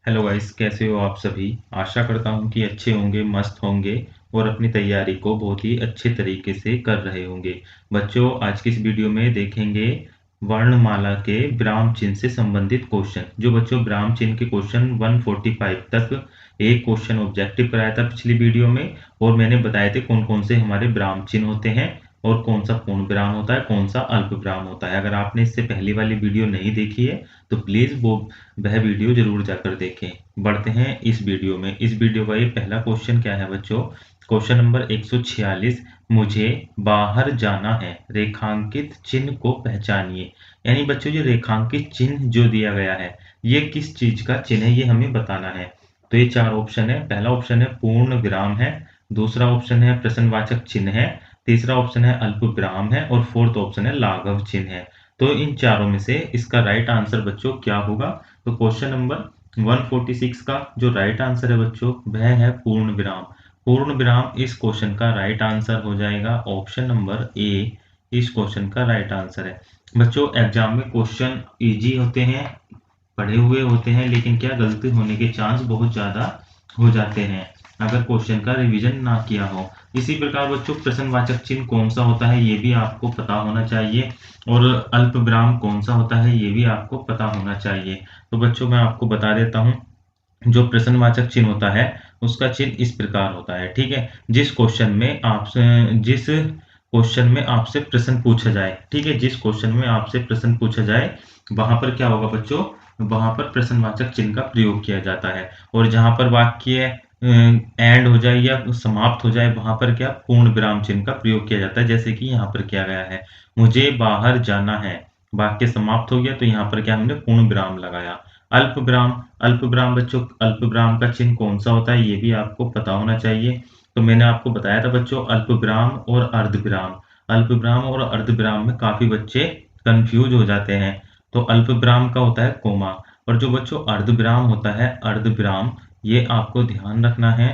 Hello guys, कैसे हो आप सभी। आशा करता हूँ कि अच्छे होंगे, मस्त होंगे और अपनी तैयारी को बहुत ही अच्छे तरीके से कर रहे होंगे। बच्चों, आज की इस वीडियो में देखेंगे वर्णमाला के विराम चिन्ह से संबंधित क्वेश्चन। जो बच्चों विराम चिन्ह के क्वेश्चन 145 तक एक क्वेश्चन ऑब्जेक्टिव कराया था पिछली वीडियो में, और मैंने बताए थे कौन कौन से हमारे विराम चिन्ह होते हैं और कौन सा पूर्ण विराम होता है, कौन सा अल्प विराम होता है। अगर आपने इससे पहली वाली वीडियो नहीं देखी है तो प्लीज़ वह वीडियो जरूर जाकर देखें। बढ़ते हैं इस वीडियो में। इस वीडियो का ये पहला क्वेश्चन क्या है बच्चों, क्वेश्चन नंबर 146। मुझे बाहर जाना है, रेखांकित चिन्ह को पहचानिए। यानी बच्चों, ये रेखांकित चिन्ह जो दिया गया है ये किस चीज का चिन्ह है, ये हमें बताना है। तो ये चार ऑप्शन है। पहला ऑप्शन है पूर्ण विराम है, दूसरा ऑप्शन है प्रश्नवाचक चिन्ह है, तीसरा ऑप्शन है अल्प विराम है और फोर्थ ऑप्शन है लाघव चिन्ह है। तो इन चारों में से इसका राइट आंसर बच्चों क्या होगा? तो क्वेश्चन नंबर 146 का जो राइट आंसर है बच्चों वह है पूर्ण विराम। पूर्ण विराम इस क्वेश्चन का राइट आंसर हो जाएगा। ऑप्शन नंबर ए इस क्वेश्चन का राइट आंसर है। बच्चों, एग्जाम में क्वेश्चन इजी होते हैं, पढ़े हुए होते हैं, लेकिन क्या गलती होने के चांस बहुत ज़्यादा हो जाते हैं अगर क्वेश्चन का रिवीजन ना किया हो। इसी प्रकार बच्चों, प्रश्नवाचक चिन्ह कौन सा होता है ये भी आपको पता होना चाहिए, और अल्प विराम कौन सा होता है ये भी आपको पता होना चाहिए। तो बच्चों, मैं आपको बता देता हूँ। जो प्रश्नवाचक चिन्ह होता है उसका चिन्ह इस प्रकार होता है, ठीक है। जिस क्वेश्चन में आपसे प्रश्न पूछा जाए, ठीक है, जिस क्वेश्चन में आपसे प्रश्न पूछा जाए वहां पर क्या होगा बच्चों, वहां पर प्रश्नवाचक चिन्ह का प्रयोग किया जाता है। और जहां पर वाक्य एंड हो जाए या समाप्त हो जाए वहां पर क्या पूर्ण विराम चिन्ह का प्रयोग किया जाता है, जैसे कि यहाँ पर किया गया है। मुझे बाहर जाना है, वाक्य समाप्त हो गया तो यहाँ पर क्या हमने पूर्ण विराम लगाया। अल्प विराम, अल्प विराम बच्चों, अल्प विराम का चिन्ह कौन सा होता है ये भी आपको पता होना चाहिए। तो मैंने आपको बताया था बच्चों अल्प विराम और अर्ध विराम। अल्प विराम और अर्ध विराम में काफी बच्चे कंफ्यूज हो जाते हैं। तो अल्प विराम का होता है कोमा, और जो बच्चों अर्ध विराम होता है, अर्ध विराम, ये आपको ध्यान रखना है।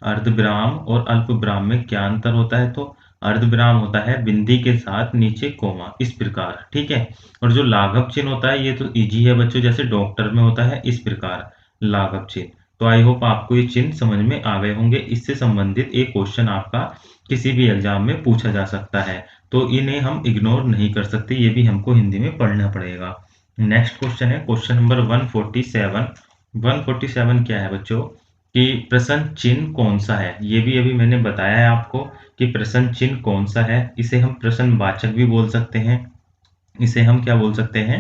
अर्ध विराम और अल्प विराम में क्या अंतर होता है? तो अर्ध विराम होता है बिंदी के साथ नीचे कोमा, इस प्रकार, ठीक है। और जो लाघव चिन्ह होता है ये तो इजी है बच्चों, जैसे डॉक्टर में होता है इस प्रकार लाघव चिन्ह। तो आई होप आपको ये चिन्ह समझ में आ गए होंगे। इससे संबंधित एक क्वेश्चन आपका किसी भी एग्जाम में पूछा जा सकता है, तो इन्हें हम इग्नोर नहीं कर सकते, ये भी हमको हिंदी में पढ़ना पड़ेगा। नेक्स्ट क्वेश्चन है क्वेश्चन नंबर 147। 147 क्या है बच्चों कि प्रश्न चिन्ह कौन सा है। ये भी अभी मैंने बताया है आपको कि प्रश्न चिन्ह कौन सा है। इसे हम प्रश्नवाचक भी बोल सकते हैं, इसे हम क्या बोल सकते हैं,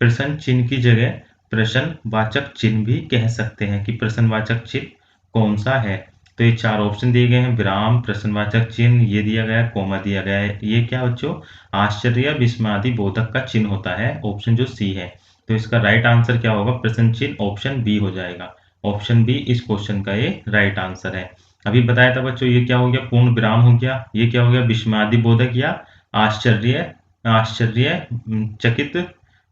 प्रश्न चिन्ह की जगह प्रश्नवाचक चिन्ह भी कह सकते हैं कि प्रश्नवाचक चिन्ह कौन सा है। तो ये चार ऑप्शन दिए गए हैं, विराम, प्रश्नवाचक चिन्ह, ये दिया गया है, कोमा दिया गया है। ये क्या बच्चों, आश्चर्य विस्मयादि बोधक का चिन्ह होता है, ऑप्शन जो सी है। तो इसका राइट आंसर क्या होगा, प्रश्न चिन्ह ऑप्शन बी हो जाएगा। ऑप्शन बी इस क्वेश्चन का ये राइट आंसर है। अभी बताया था बच्चों ये क्या हो गया, पूर्ण विराम हो गया, ये क्या हो गया, विस्मयादि बोधक या आश्चर्य आश्चर्य चकित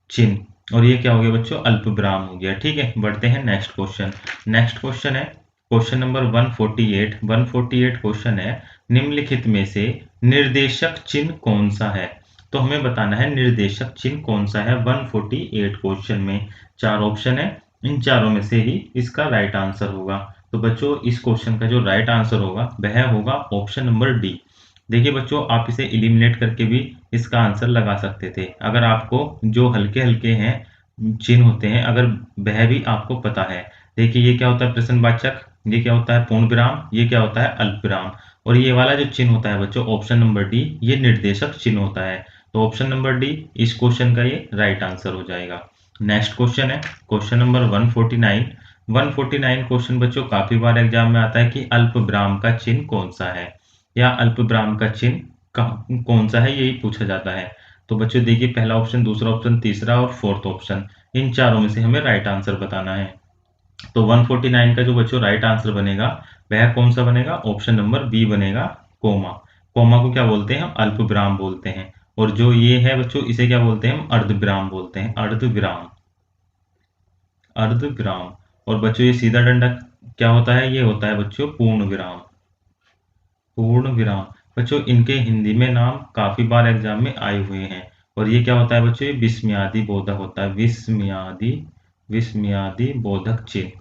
चिन्ह, और ये क्या हो गया बच्चों, अल्प विराम हो गया, ठीक है। बढ़ते हैं नेक्स्ट क्वेश्चन। नेक्स्ट क्वेश्चन है क्वेश्चन नंबर 148। 148 क्वेश्चन है, निम्नलिखित में से निर्देशक चिन्ह कौन सा है। तो हमें बताना है निर्देशक चिन्ह कौन सा है 148 क्वेश्चन में। चार ऑप्शन है, इन चारों में से ही इसका राइट आंसर होगा। तो बच्चों, इस क्वेश्चन का जो राइट आंसर होगा वह होगा ऑप्शन नंबर डी। देखिए बच्चों, आप इसे एलिमिनेट करके भी इसका आंसर लगा सकते थे, अगर आपको जो हल्के हल्के हैं चिन्ह होते हैं अगर वह भी आपको पता है। देखिए ये क्या होता है प्रश्नवाचक, ये क्या होता है पूर्ण विराम, ये क्या होता है अल्प विराम, और ये वाला जो चिन्ह होता है बच्चों ऑप्शन नंबर डी, ये निर्देशक चिन्ह होता है। तो ऑप्शन नंबर डी इस क्वेश्चन का ये राइट आंसर हो जाएगा। नेक्स्ट क्वेश्चन है क्वेश्चन नंबर 149। 149 क्वेश्चन बच्चों काफी बार एग्जाम में आता है कि अल्प विराम का चिन्ह कौन सा है, या अल्प विराम का चिन्ह कौन सा है, यही पूछा जाता है। तो बच्चों देखिए, पहला ऑप्शन, दूसरा ऑप्शन, तीसरा और फोर्थ ऑप्शन, इन चारों में से हमें राइट आंसर बताना है। तो 149 का जो बच्चों राइट आंसर बनेगा वह कौन सा बनेगा, ऑप्शन नंबर बी बनेगा, कोमा। कोमा को क्या बोलते हैं हम, अल्प विराम बोलते हैं। और जो ये है बच्चों इसे क्या बोलते हैं हम, अर्ध विराम बोलते हैं, अर्ध विराम, अर्ध विराम। और बच्चों ये सीधा डंडा क्या होता है, ये होता है बच्चों पूर्ण विराम, पूर्ण विराम। बच्चों इनके हिंदी में नाम काफी बार एग्जाम में आए हुए हैं। और ये क्या होता है बच्चों, ये विस्मयादि बोधक होता है, विस्मयादि विस्मयादि बोधक चिन्ह,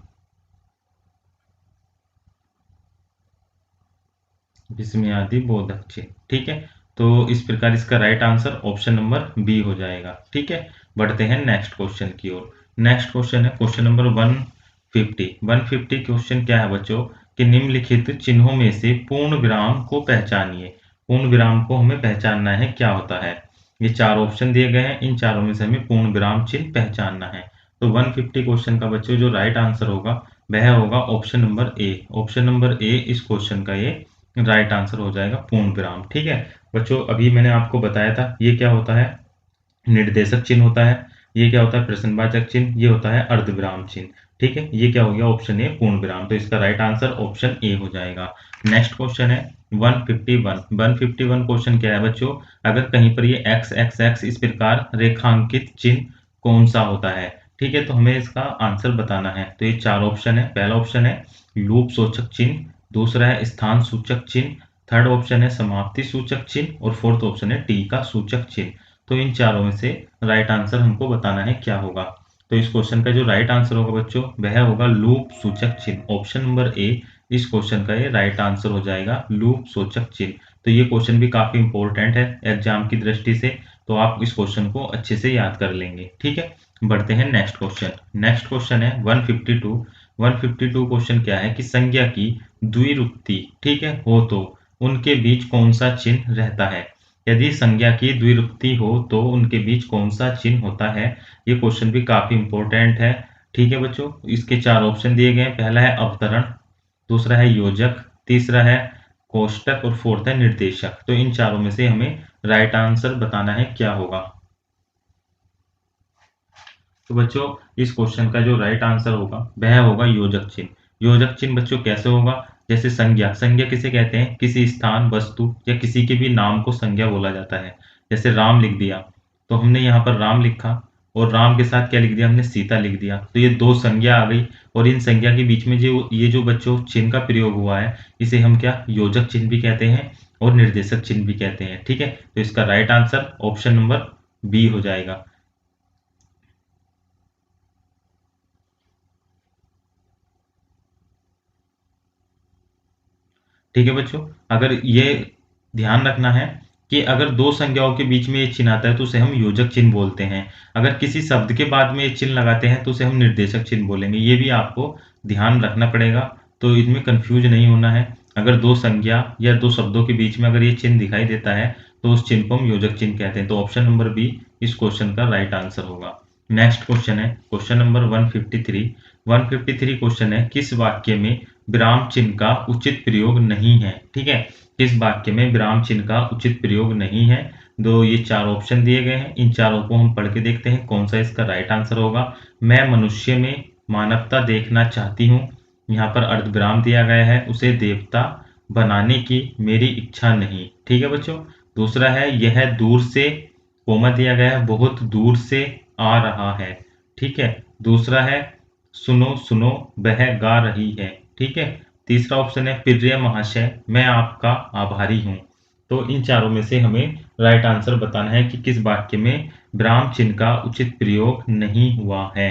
विस्मयादि बोधक चिन्ह। ठीक है, तो इस प्रकार इसका right answer option number B हो जाएगा। ठीक है, बढ़ते हैं नेक्स्ट क्वेश्चन की ओर। नेक्स्ट क्वेश्चन है क्वेश्चन नंबर 150। 150 क्वेश्चन क्या है बच्चों कि निम्नलिखित चिन्हों में से पूर्ण विराम को पहचानिए। पूर्ण विराम को हमें पहचानना है, क्या होता है। ये चार ऑप्शन दिए गए हैं, इन चारों में से हमें पूर्ण विराम चिन्ह पहचानना है। तो 150 क्वेश्चन का बच्चों जो राइट आंसर होगा वह होगा option number A. Option number A इस क्वेश्चन का ये राइट आंसर हो जाएगा, पूर्ण विराम। ठीक है बच्चों, अभी मैंने आपको बताया था ये क्या होता है, निर्देशक चिन्ह होता है, ये क्या होता है प्रश्नवाचक चिन्ह, ये होता है अर्धविराम चिन्ह। ठीक है, ये क्या हो गया ऑप्शन ए पूर्ण विराम, तो इसका राइट आंसर ऑप्शन ए हो जाएगा। नेक्स्ट क्वेश्चन है 151। 151 क्वेश्चन क्या है बच्चों, अगर कहीं पर ये एक्स एक्स एक्स इस प्रकार रेखांकित चिन्ह कौन सा होता है। ठीक है, तो हमें इसका आंसर बताना है। तो ये चार ऑप्शन है, पहला ऑप्शन है लूप सूचक चिन्ह, दूसरा है स्थान सूचक चिन्ह, थर्ड ऑप्शन है समाप्ति सूचक चिन्ह और फोर्थ ऑप्शन है टीका सूचक चिन्ह। तो इन चारों में से राइट आंसर हमको बताना है क्या होगा। तो इस क्वेश्चन का जो राइट आंसर होगा बच्चों वह होगा लूप सूचक चिन्ह। ऑप्शन नंबर ए इस क्वेश्चन का ये राइट आंसर हो जाएगा, लूप सूचक चिन्ह। तो ये क्वेश्चन भी काफी इंपॉर्टेंट है एग्जाम की दृष्टि से, तो आप इस क्वेश्चन को अच्छे से याद कर लेंगे। ठीक है, बढ़ते हैं नेक्स्ट क्वेश्चन। नेक्स्ट क्वेश्चन है 152। 152 क्वेश्चन क्या है कि संज्ञा की द्विरुक्ति ठीक है हो तो उनके बीच कौन सा चिन्ह रहता है। यदि संज्ञा की द्विरुक्ति हो तो उनके बीच कौन सा चिन्ह होता है। ये क्वेश्चन भी काफी इंपॉर्टेंट है। ठीक है बच्चों, इसके चार ऑप्शन दिए गए हैं, पहला है अवतरण, दूसरा है योजक, तीसरा है कोष्टक और फोर्थ है निर्देशक। तो इन चारों में से हमें राइट आंसर बताना है क्या होगा। तो बच्चों इस क्वेश्चन का जो राइट आंसर होगा वह होगा योजक चिन्ह। योजक चिन्ह बच्चों कैसे होगा, जैसे संज्ञा, संज्ञा किसे कहते हैं, किसी स्थान वस्तु या किसी के भी नाम को संज्ञा बोला जाता है। जैसे राम लिख दिया तो हमने यहाँ पर राम लिखा और राम के साथ क्या लिख दिया हमने सीता लिख दिया, तो ये दो संज्ञा आ गई और इन संज्ञा के बीच में जो ये जो बच्चों चिन्ह का प्रयोग हुआ है इसे हम क्या योजक चिन्ह भी कहते हैं और निर्देशक चिन्ह भी कहते हैं। ठीक है, तो इसका right answer option number B हो जाएगा। ठीक है बच्चों, अगर ये ध्यान रखना है कि अगर दो संज्ञाओं के बीच में ये चिन्ह आता है तो उसे हम योजक चिन्ह बोलते हैं, अगर किसी शब्द के बाद में ये चिन्ह लगाते हैं तो उसे हम निर्देशक चिन्ह बोलेंगे। ये भी आपको ध्यान रखना पड़ेगा, तो इसमें कंफ्यूज नहीं होना है। अगर दो संज्ञा या दो शब्दों के बीच में अगर ये चिन्ह दिखाई देता है तो उस चिन्ह को हम योजक चिन्ह कहते हैं। तो ऑप्शन नंबर बी इस क्वेश्चन का राइट आंसर होगा। नेक्स्ट क्वेश्चन है क्वेश्चन नंबर 153। 153 क्वेश्चन है किस वाक्य में विराम चिन्ह का उचित प्रयोग नहीं है। ठीक है, किस वाक्य में विराम चिन्ह का उचित प्रयोग नहीं है। दो ये चार ऑप्शन दिए गए हैं, इन चारों को हम पढ़ के देखते हैं कौन सा इसका राइट आंसर होगा। मैं मनुष्य में मानवता देखना चाहती हूँ, यहाँ पर अर्धविराम दिया गया है, उसे देवता बनाने की मेरी इच्छा नहीं। ठीक है बच्चों, दूसरा है यह दूर से, कोमा दिया गया है, बहुत दूर से आ रहा है। ठीक है, दूसरा है सुनो सुनो वह गा रही है। ठीक है, तीसरा ऑप्शन है प्रिय महाशय मैं आपका आभारी हूं। तो इन चारों में से हमें राइट आंसर बताना है कि किस वाक्य में विराम चिन्ह का उचित प्रयोग नहीं हुआ है।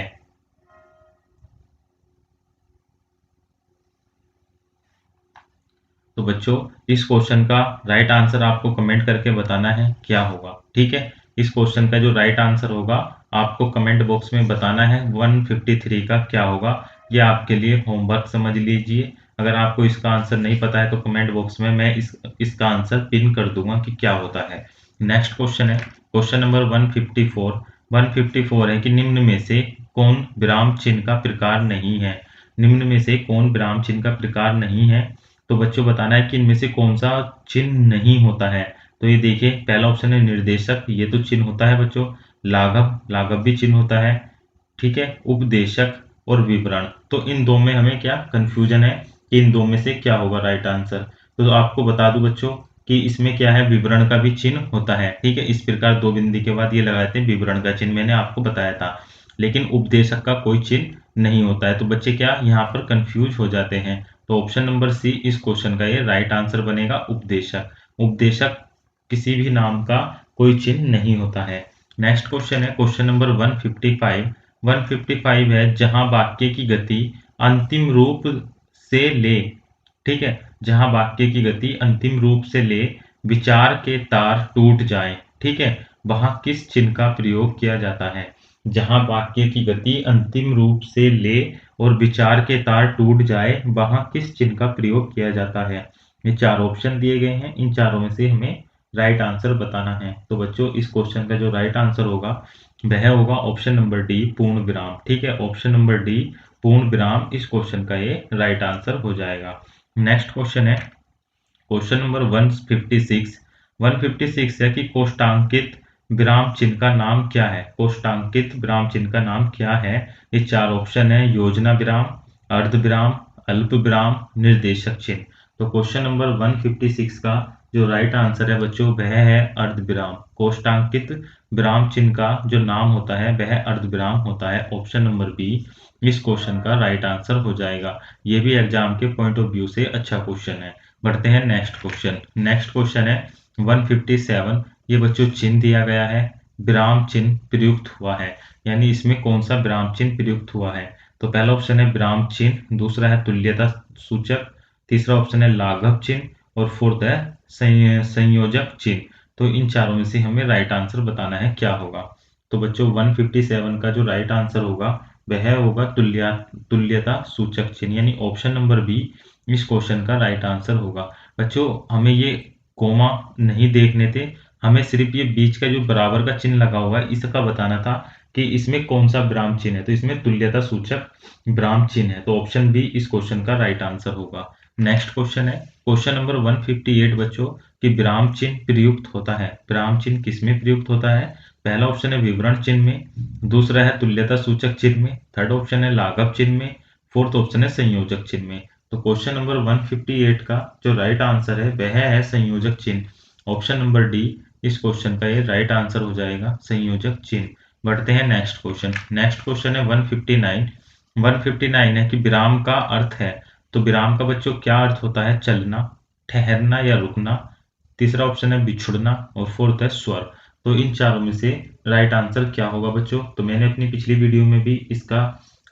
तो बच्चों इस क्वेश्चन का राइट आंसर आपको कमेंट करके बताना है क्या होगा। ठीक है, इस क्वेश्चन का जो राइट आंसर होगा आपको कमेंट बॉक्स में बताना है 153 का क्या होगा। ये आपके लिए होमवर्क समझ लीजिए। अगर आपको इसका आंसर नहीं पता है तो कमेंट बॉक्स में मैं इसका आंसर पिन कर दूंगा कि क्या होता है। नेक्स्ट क्वेश्चन है क्वेश्चन नंबर 154। 154 है कि निम्न में से कौन विराम चिन्ह का प्रकार नहीं है। निम्न में से कौन विराम चिन्ह का प्रकार नहीं है, तो बच्चों बताना है कि इनमें से कौन सा चिन्ह नहीं होता है। तो ये देखिए पहला ऑप्शन है निर्देशक, ये तो चिन्ह होता है बच्चों। लाघव, लाघव भी चिन्ह होता है। ठीक है, उपदेशक और विवरण, तो इन दो में हमें क्या कंफ्यूजन है कि इन दो में से क्या होगा राइट आंसर। तो आपको बता दूं बच्चों कि इसमें क्या है विवरण का भी चिन्ह होता है। ठीक है, इस प्रकार दो बिंदु के बाद ये लगाते हैं विवरण का चिन्ह, मैंने आपको बताया था। लेकिन उपदेशक का कोई चिन्ह नहीं होता है, तो बच्चे क्या यहाँ पर कंफ्यूज हो जाते हैं। तो ऑप्शन नंबर सी इस क्वेश्चन का ये राइट आंसर बनेगा, उपदेशक। उपदेशक किसी भी नाम का कोई चिन्ह नहीं होता है। नेक्स्ट क्वेश्चन है क्वेश्चन नंबर 155। 155 है जहां वाक्य की गति अंतिम रूप से ले, ठीक है, जहां वाक्य की गति अंतिम रूप से ले विचार के तार टूट जाएं, ठीक है, वहां किस चिन्ह का प्रयोग किया जाता है। जहां वाक्य की गति अंतिम रूप से ले और विचार के तार टूट जाए वहां किस चिन्ह का प्रयोग किया जाता है। ये चार ऑप्शन दिए गए हैं, इन चारों में से हमें राइट आंसर बताना है। तो बच्चों इस क्वेश्चन का जो राइट आंसर होगा वह होगा ऑप्शन नंबर डी, पूर्ण विराम, ठीक है, ऑप्शन नंबर डी पूर्ण विराम इस क्वेश्चन का ये राइट आंसर हो जाएगा। नेक्स्ट क्वेश्चन है क्वेश्चन नंबर 156। 156 है कि कोष्टांकित विराम चिन्ह का नाम क्या है। कोष्टांकित विराम चिन्ह का नाम क्या है। ये चार ऑप्शन है, योजना विराम, अर्ध विराम, अल्प विराम, निर्देशक चिन्ह। तो क्वेश्चन नंबर 156 का जो राइट आंसर है बच्चों वह है अर्ध विराम। कोष्टांकित विराम चिन्ह का जो नाम होता है वह अर्ध विराम होता है। ऑप्शन नंबर बी इस क्वेश्चन का राइट आंसर हो जाएगा। ये भी एग्जाम के पॉइंट ऑफ व्यू से अच्छा क्वेश्चन है। बढ़ते हैं नेक्स्ट क्वेश्चन। नेक्स्ट क्वेश्चन है 157। ये बच्चों चिन्ह दिया गया है, विराम चिन्ह प्रयुक्त हुआ है, यानी इसमें कौन सा विराम चिन्ह प्रयुक्त हुआ है। तो पहला ऑप्शन है विराम चिन्ह, दूसरा है तुल्यता सूचक, तीसरा ऑप्शन है लाघव चिन्ह और फोर्थ है संयोजक चिन्ह। तो इन चारों में से हमें राइट आंसर बताना है क्या होगा। तो बच्चों 157 का जो राइट आंसर होगा वह होगा तुल्यता सूचक चिन्ह, यानी ऑप्शन नंबर बी इस क्वेश्चन का राइट आंसर होगा। बच्चों हमें ये कोमा नहीं देखने थे, हमें सिर्फ ये बीच का जो बराबर का चिन्ह लगा हुआ है इसका बताना था कि इसमें कौन सा विराम चिन्ह है। तो इसमें तुल्यता सूचक विराम चिन्ह है, तो ऑप्शन बी इस क्वेश्चन का राइट आंसर होगा। नेक्स्ट क्वेश्चन है क्वेश्चन नंबर 158 बच्चों कि विराम चिन्ह प्रयुक्त होता है। विराम चिन्ह किसमें प्रयुक्त होता है। पहला ऑप्शन है विवरण चिन्ह में, दूसरा है तुल्यता सूचक चिन्ह में, थर्ड ऑप्शन है लाघव चिन्ह में, फोर्थ ऑप्शन है संयोजक चिन्ह में। तो क्वेश्चन नंबर 158 का जो राइट आंसर है वह है संयोजक चिन्ह। ऑप्शन नंबर डी इस क्वेश्चन का ये राइट आंसर हो जाएगा, संयोजक चिन्ह। बढ़ते हैं नेक्स्ट क्वेश्चन। नेक्स्ट क्वेश्चन है 159। 159 है कि विराम का अर्थ है। तो विराम का बच्चों क्या अर्थ होता है, चलना, ठहरना या रुकना, तीसरा ऑप्शन है बिछुड़ना और फोर्थ है स्वर। तो इन चारों में से राइट आंसर क्या होगा बच्चों। तो मैंने अपनी पिछली वीडियो में भी इसका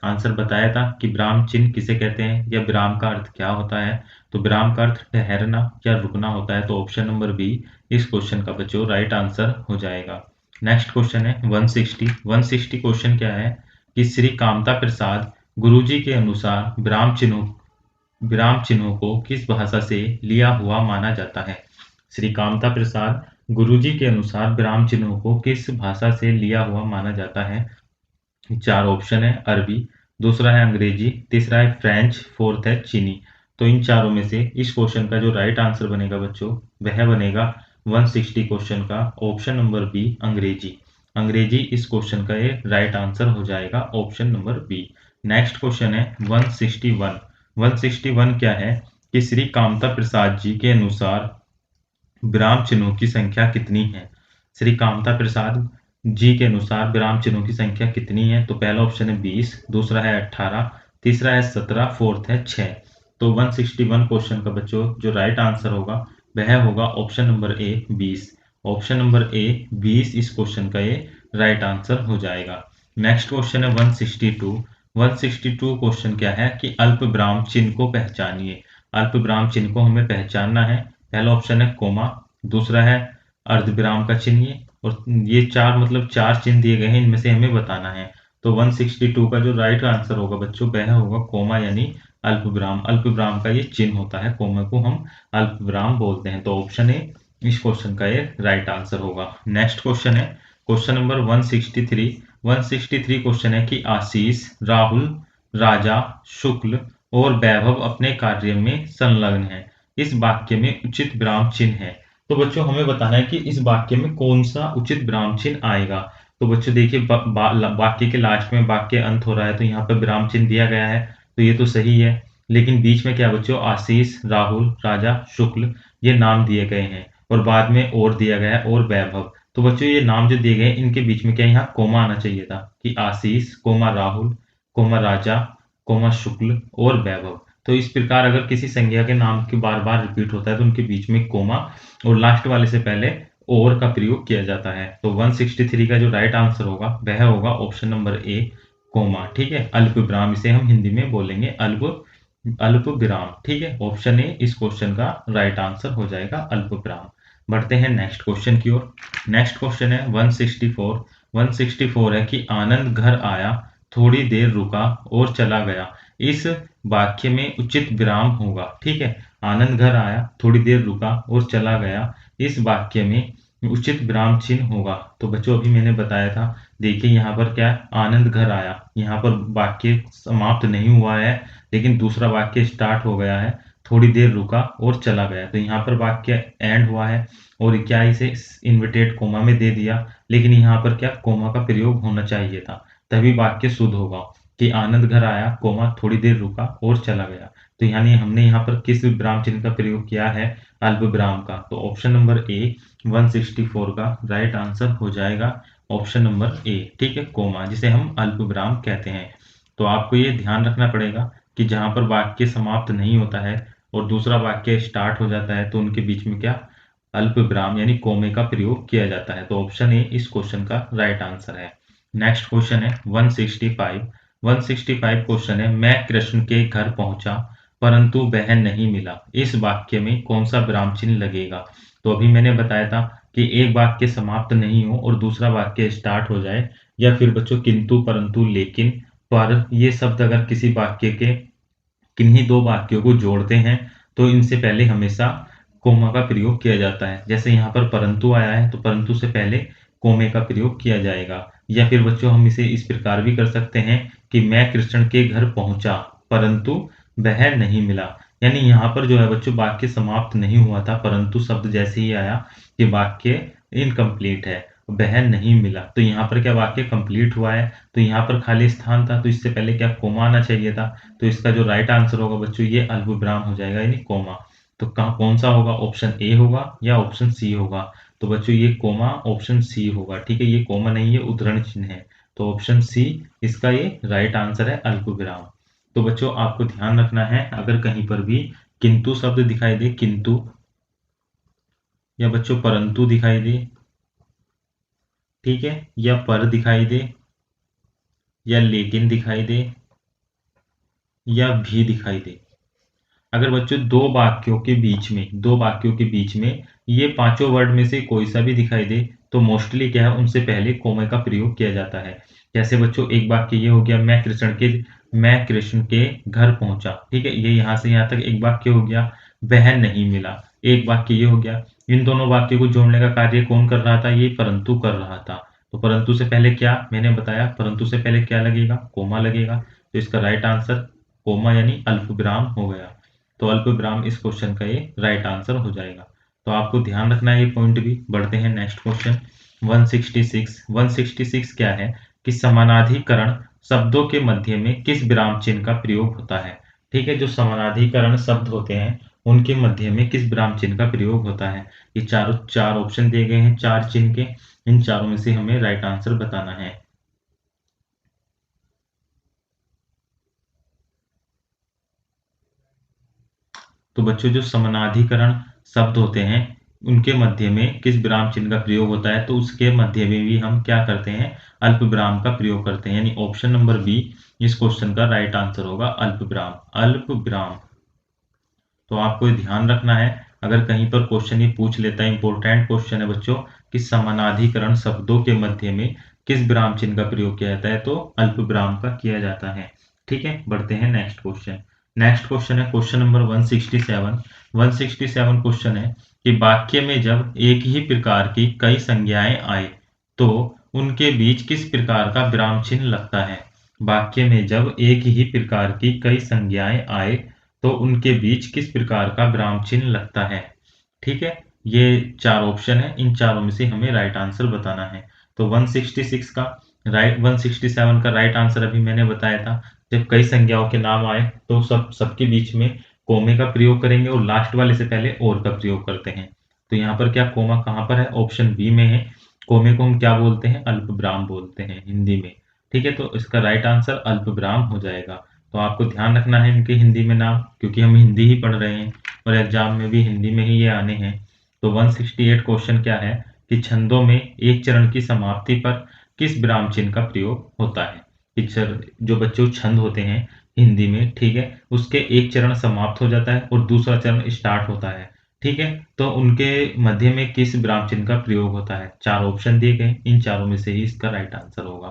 आंसर बताया था कि विराम चिन्ह किसे कहते हैं या विराम का अर्थ क्या होता है। तो विराम का अर्थ ठहरना या रुकना होता है। तो ऑप्शन नंबर बी इस क्वेश्चन का बच्चों राइट आंसर हो जाएगा। नेक्स्ट क्वेश्चन है 160। 160 क्वेश्चन क्या है कि श्री कामता प्रसाद गुरुजी के अनुसार विराम चिन्हों को किस भाषा से लिया हुआ माना जाता है। श्री कामता प्रसाद गुरुजी के अनुसार विराम चिन्हों को किस भाषा से लिया हुआ माना जाता है। चार ऑप्शन है, अरबी, दूसरा है अंग्रेजी, तीसरा है फ्रेंच, फोर्थ है चीनी। तो इन चारों में से इस क्वेश्चन का जो राइट आंसर बनेगा बच्चों वह बनेगा 160 क्वेश्चन का ऑप्शन नंबर बी, अंग्रेजी। अंग्रेजी इस क्वेश्चन का ये राइट आंसर हो जाएगा, option number B. Next question है 161। 161 क्या है कि श्री कामता प्रसाद जी के अनुसार विराम चिन्हों की संख्या कितनी है। श्री कामता प्रसाद जी के अनुसार विराम चिन्हों की संख्या कितनी है। तो पहला ऑप्शन है 20, दूसरा है 18, तीसरा है 17, फोर्थ है 6। तो 161 क्वेश्चन का बच्चों जो राइट आंसर होगा वह होगा option number A, 20। Option number A 20 इस क्वेश्चन का ये राइट आंसर हो जाएगा। नेक्स्ट क्वेश्चन है 162। 162 क्वेश्चन क्या है कि अल्प विराम चिन्ह को पहचानिए। अल्प विराम चिन्ह को हमें पहचानना है। पहला ऑप्शन है कोमा, दूसरा है अर्धविराम का चिन्ह, और ये चार चिन्ह दिए गए हैं, इनमें से हमें बताना है। तो 162 का जो राइट आंसर होगा बच्चों वह होगा कोमा, यानी अल्प विराम। अल्प विराम का ये चिन्ह होता है, कोमा को हम अल्प विराम बोलते हैं। तो ऑप्शन ए इस क्वेश्चन का ये राइट आंसर होगा। नेक्स्ट क्वेश्चन है क्वेश्चन नंबर 163। 163 क्वेश्चन है कि आशीष, राहुल, राजा, शुक्ल और वैभव अपने कार्य में संलग्न है। इस वाक्य में उचित विराम चिन्ह है। तो बच्चों हमें बताना है कि इस वाक्य में कौन सा उचित विराम चिन्ह आएगा। तो बच्चों देखिए वाक्य के लास्ट में वाक्य अंत हो रहा है तो यहाँ पर विराम चिन्ह दिया गया है, तो ये तो सही है। लेकिन बीच में क्या बच्चों, आशीष, राहुल, राजा, शुक्ल ये नाम दिए गए हैं और बाद में और दिया गया है और वैभव। तो बच्चों ये नाम जो दिए गए हैं इनके बीच में क्या यहाँ कोमा आना चाहिए था कि आशीष, कोमा राहुल, कोमा राजा, कोमा शुक्ल और वैभव। तो इस प्रकार अगर किसी संज्ञा के नाम के बार बार रिपीट होता है तो उनके बीच में कोमा और लास्ट वाले से पहले और का प्रयोग किया जाता है। तो 163 का जो राइट आंसर होगा वह होगा ऑप्शन नंबर ए, कोमा, ठीक है, अल्प विराम इसे हम हिंदी में बोलेंगे अल्प विराम, ठीक है। ऑप्शन ए इस क्वेश्चन का राइट आंसर हो जाएगा, अल्प विराम। बढ़ते हैं नेक्स्ट क्वेश्चन की ओर। नेक्स्ट क्वेश्चन है 164। 164 है कि आनंद घर आया, थोड़ी देर रुका और चला गया। इस वाक्य में उचित विराम होगा, ठीक है। आनंद घर आया, थोड़ी देर रुका और चला गया, इस वाक्य में उचित विराम चिन्ह होगा। तो बच्चों अभी मैंने बताया था, देखिए यहाँ पर क्या है, आनंद घर आया, यहाँ पर वाक्य समाप्त नहीं हुआ है लेकिन दूसरा वाक्य स्टार्ट हो गया है, थोड़ी देर रुका और चला गया, तो यहाँ पर वाक्य एंड हुआ है और क्या इसे इन्वर्टेड कोमा में दे दिया, लेकिन यहाँ पर क्या कोमा का प्रयोग होना चाहिए था, तभी वाक्य शुद्ध होगा कि आनंद घर आया, कोमा थोड़ी देर रुका और चला गया। तो यानी हमने यहाँ पर किस विराम चिन्ह का प्रयोग किया है, अल्प विराम का। तो ऑप्शन नंबर ए 164 का राइट आंसर हो जाएगा, ऑप्शन नंबर ए, ठीक है, कोमा, जिसे हम अल्प विराम कहते हैं। तो आपको ये ध्यान रखना पड़ेगा कि जहां पर वाक्य समाप्त नहीं होता है और दूसरा वाक्य स्टार्ट हो जाता है तो उनके बीच में क्या अल्प विराम यानी कोमे का प्रयोग किया जाता है। तो ऑप्शन ए इस क्वेश्चन का राइट आंसर है। नेक्स्ट क्वेश्चन है 165। 165 क्वेश्चन है, मैं कृष्ण के घर पहुंचा परंतु वह नहीं मिला, इस वाक्य में कौन सा विराम चिन्ह लगेगा। तो अभी मैंने बताया था कि एक वाक्य समाप्त नहीं हो और दूसरा वाक्य स्टार्ट हो जाए, या फिर बच्चों किंतु परंतु लेकिन पर ये शब्द अगर किसी वाक्य के किन्हीं दो वाक्यों को जोड़ते हैं तो इनसे पहले हमेशा कोमा का प्रयोग किया जाता है। जैसे यहाँ पर परंतु आया है तो परंतु से पहले कोमे का प्रयोग किया जाएगा। या फिर बच्चों हम इसे इस प्रकार भी कर सकते हैं कि मैं कृष्ण के घर पहुंचा परंतु वह नहीं मिला, यानी यहाँ पर जो है बच्चों वाक्य समाप्त नहीं हुआ था, परंतु शब्द जैसे ही आया कि वाक्य इनकम्प्लीट है, वह नहीं मिला, तो यहाँ पर क्या वाक्य कंप्लीट हुआ है, तो यहाँ पर खाली स्थान था तो इससे पहले क्या कोमा आना चाहिए था। तो इसका जो राइट आंसर होगा बच्चों ये अल्प विराम हो जाएगा, यानी कोमा। तो कहाँ कौन सा होगा, ऑप्शन ए होगा या ऑप्शन सी होगा। तो बच्चों ये कोमा ऑप्शन सी होगा, ठीक है, ये कोमा नहीं है, उद्धरण चिन्ह है। तो ऑप्शन सी इसका ये राइट आंसर है, अल्प विराम। तो बच्चों आपको ध्यान रखना है, अगर कहीं पर भी किंतु शब्द दिखाई दे, किंतु, या बच्चों परंतु दिखाई दे, ठीक है, या पर दिखाई दे, या लेकिन दिखाई दे, या भी दिखाई दे, अगर बच्चों दो वाक्यों के बीच में ये पांचों वर्ड में से कोई सा भी दिखाई दे तो मोस्टली क्या है उनसे पहले कोमे का प्रयोग किया जाता है। जैसे बच्चों एक वाक्य ये हो गया, मैं कृष्ण के घर पहुंचा, ठीक है, ये यहां से यहां तक एक वाक्य हो गया। वह नहीं मिला, एक वाक्य ये हो गया। इन दोनों वाक्यों को जोड़ने का कार्य कौन कर रहा था, ये परंतु कर रहा था। तो परंतु से पहले क्या मैंने बताया, परंतु से पहले क्या लगेगा, कोमा लगेगा। तो इसका राइट आंसर कोमा यानी अल्प विराम हो गया। तो अल्प विराम इस क्वेश्चन का ये राइट आंसर हो जाएगा। तो आपको ध्यान रखना है ये पॉइंट भी। बढ़ते हैं नेक्स्ट क्वेश्चन 166। 166 क्या है कि समानाधिकरण शब्दों के मध्य में किस विराम चिन्ह का प्रयोग होता है। ठीक है, जो समानाधिकरण शब्द होते हैं उनके मध्य में किस विराम चिन्ह का प्रयोग होता है। ये चारों चार ऑप्शन दिए गए हैं, चार चिन्ह के, इन चारों में से हमें राइट आंसर बताना है। तो बच्चों जो समानाधिकरण शब्द होते हैं उनके मध्य में किस विराम चिन्ह का प्रयोग होता है, तो उसके मध्य में भी हम क्या करते हैं, अल्प विराम का प्रयोग करते हैं, यानी ऑप्शन नंबर बी इस क्वेश्चन का राइट आंसर होगा, अल्प विराम, अल्प विराम। तो आपको ये ध्यान रखना है, अगर कहीं पर क्वेश्चन ये पूछ लेता है, इंपॉर्टेंट क्वेश्चन है बच्चों, कि समानाधिकरण शब्दों के मध्य में किस विराम चिन्ह का प्रयोग किया जाता है, तो अल्प विराम का किया जाता है। ठीक है, बढ़ते हैं नेक्स्ट क्वेश्चन। नेक्स्ट क्वेश्चन है क्वेश्चन नंबर 167। 167 क्वेश्चन है कि वाक्य में जब एक ही प्रकार की कई संज्ञाएं आए तो उनके बीच किस प्रकार का विराम चिन्ह लगता है। वाक्य में जब एक ही प्रकार की कई संज्ञाएं आए तो उनके बीच किस प्रकार का विराम चिन्ह लगता है। ठीक है, ये चार ऑप्शन है, इन चारों में से हमें राइट आंसर बताना है। तो 166 का 167 का राइट आंसर अभी मैंने बताया था, जब कई संज्ञाओं के नाम आए तो सबके बीच में कोमे का प्रयोग करेंगे और लास्ट वाले से पहले और का प्रयोग करते हैं। तो यहाँ पर क्या कोमा कहाँ पर है, ऑप्शन बी में है। कोमे को हम क्या बोलते हैं, अल्प विराम बोलते हैं हिंदी में। ठीक है, तो इसका राइट आंसर अल्प विराम हो जाएगा। तो आपको ध्यान रखना है इनके हिंदी में नाम, क्योंकि हम हिंदी ही पढ़ रहे हैं और एग्जाम में भी हिंदी में ही ये आने हैं। तो 168 क्वेश्चन क्या है कि छंदों में एक चरण की समाप्ति पर किस विराम चिन्ह का प्रयोग होता है। पिक्चर जो बच्चों छंद होते हैं हिंदी में, ठीक है, उसके एक चरण समाप्त हो जाता है और दूसरा चरण स्टार्ट होता है, ठीक है, तो उनके मध्य में किस विराम चिन्ह का प्रयोग होता है? 4 ऑप्शन दिए गए, इन चारों में से ही इसका राइट आंसर होगा।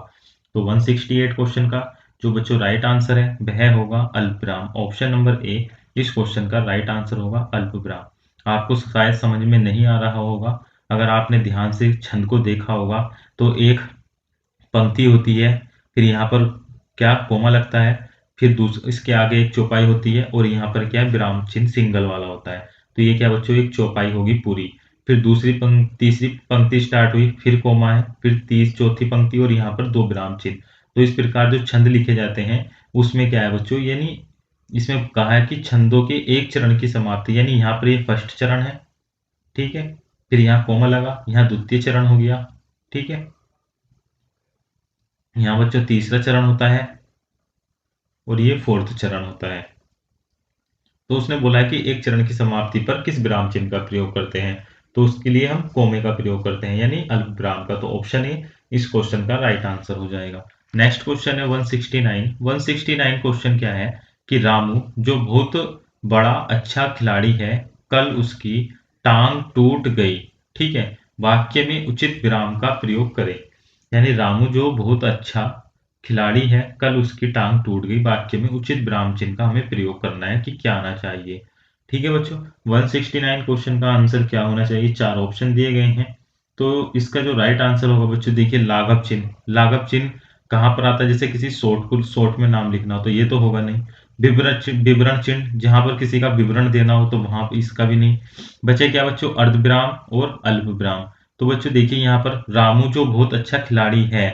तो 168 क्वेश्चन का जो बच्चों राइट आंसर है वह होगा अल्पविराम। ऑप्शन नंबर ए इस क्वेश्चन का राइट आंसर होगा अल्पविराम। आपको शायद समझ में नहीं आ रहा होगा, अगर आपने ध्यान से छंद को देखा होगा तो एक पंक्ति होती है, फिर यहाँ पर क्या कोमा लगता है, फिर इसके आगे एक चौपाई होती है और यहाँ पर क्या है विराम चिन्ह सिंगल वाला होता है। तो ये क्या बच्चों एक चौपाई होगी पूरी, फिर तीसरी पंक्ति स्टार्ट हुई, फिर कोमा है, फिर चौथी पंक्ति और यहाँ पर 2 विराम चिन्ह। तो इस प्रकार जो छंद लिखे जाते हैं उसमें क्या है बच्चों, यानी इसमें कहा है कि छंदों के एक चरण की समाप्ति, यानी यहाँ पर ये फर्स्ट चरण है, ठीक है, फिर यहाँ कोमा लगा, यहाँ द्वितीय चरण हो गया, ठीक है, यहाँ बच्चों तीसरा चरण होता है और ये फोर्थ चरण होता है। तो उसने बोला है कि एक चरण की समाप्ति पर किस विराम चिन्ह का प्रयोग करते हैं, तो उसके लिए हम कोमे का प्रयोग करते हैं, यानी अल्प विराम का। तो ऑप्शन ए इस क्वेश्चन का राइट आंसर हो जाएगा। नेक्स्ट क्वेश्चन है 169। 169 क्वेश्चन क्या है कि रामू जो बहुत बड़ा अच्छा खिलाड़ी है, कल उसकी टांग टूट गई, ठीक है, वाक्य में उचित विराम का प्रयोग करें। यानी रामू जो बहुत अच्छा खिलाड़ी है, कल उसकी टांग टूट गई, वाक्य में उचित विराम चिन्ह का हमें प्रयोग करना है कि क्या आना चाहिए। ठीक है बच्चों, 169 क्वेश्चन का आंसर क्या होना चाहिए? 4 ऑप्शन दिए गए हैं। तो इसका जो राइट आंसर होगा बच्चों, देखिए लाघव चिन्ह। लाघव चिन्ह कहाँ पर आता है? जैसे किसी शॉर्ट में नाम लिखना हो तो ये तो होगा नहीं। विवरण चिन्ह, जहां पर किसी का विवरण देना हो तो वहां पर इसका भी नहीं। बचे क्या बच्चों? अर्धविराम और अल्प विराम। तो बच्चों देखिए यहाँ पर रामू जो बहुत अच्छा खिलाड़ी है,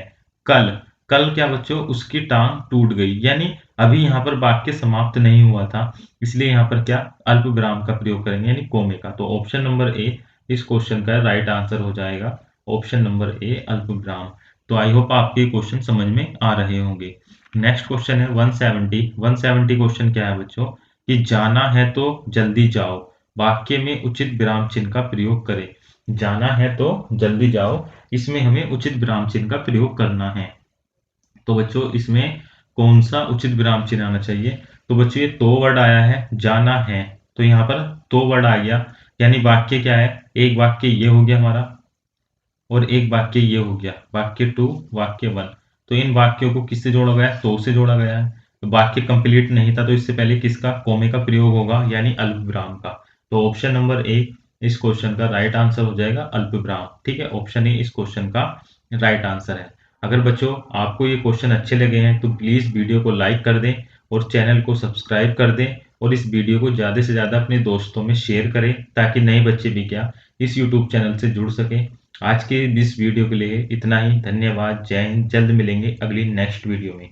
कल कल क्या बच्चों उसकी टांग टूट गई, यानी अभी यहाँ पर वाक्य समाप्त नहीं हुआ था, इसलिए यहाँ पर क्या अल्प विराम का प्रयोग करेंगे, यानी कोमे का। तो ऑप्शन नंबर ए इस क्वेश्चन का राइट आंसर हो जाएगा, ऑप्शन नंबर ए अल्प विराम। तो आई होप आपके क्वेश्चन समझ में आ रहे होंगे। नेक्स्ट क्वेश्चन है 170। 170 क्वेश्चन क्या है बच्चों कि जाना है तो जल्दी जाओ, वाक्य में उचित विराम चिन्ह का प्रयोग करें। जाना है तो जल्दी जाओ, इसमें हमें उचित विराम चिन्ह का प्रयोग करना है। तो बच्चों इसमें कौन सा उचित विराम चिन्ह आना चाहिए? तो बच्चों ये तो वर्ड आया है, जाना है, तो यहाँ पर तो वर्ड आ गया, यानी वाक्य क्या है? एक वाक्य ये हो गया हमारा और एक वाक्य ये हो गया, वाक्य 2 वाक्य 1। तो इन वाक्यों को किससे जोड़ा गया है? तो से जोड़ा गया है। तो वाक्य कंप्लीट नहीं था तो इससे पहले किसका कोमे का प्रयोग होगा, यानी अल्प विराम का। तो ऑप्शन नंबर ए इस क्वेश्चन का राइट आंसर हो जाएगा अल्प विराम। ठीक है, ऑप्शन ए इस क्वेश्चन का राइट आंसर है। अगर बच्चों आपको ये क्वेश्चन अच्छे लगे हैं तो प्लीज वीडियो को लाइक कर दें और चैनल को सब्सक्राइब कर दें और इस वीडियो को ज्यादा से ज्यादा अपने दोस्तों में शेयर करें ताकि नए बच्चे भी क्या इस यूट्यूब चैनल से जुड़ सकें। आज के इस वीडियो के लिए इतना ही। धन्यवाद, जय हिंद। जल्द मिलेंगे अगली नेक्स्ट वीडियो में।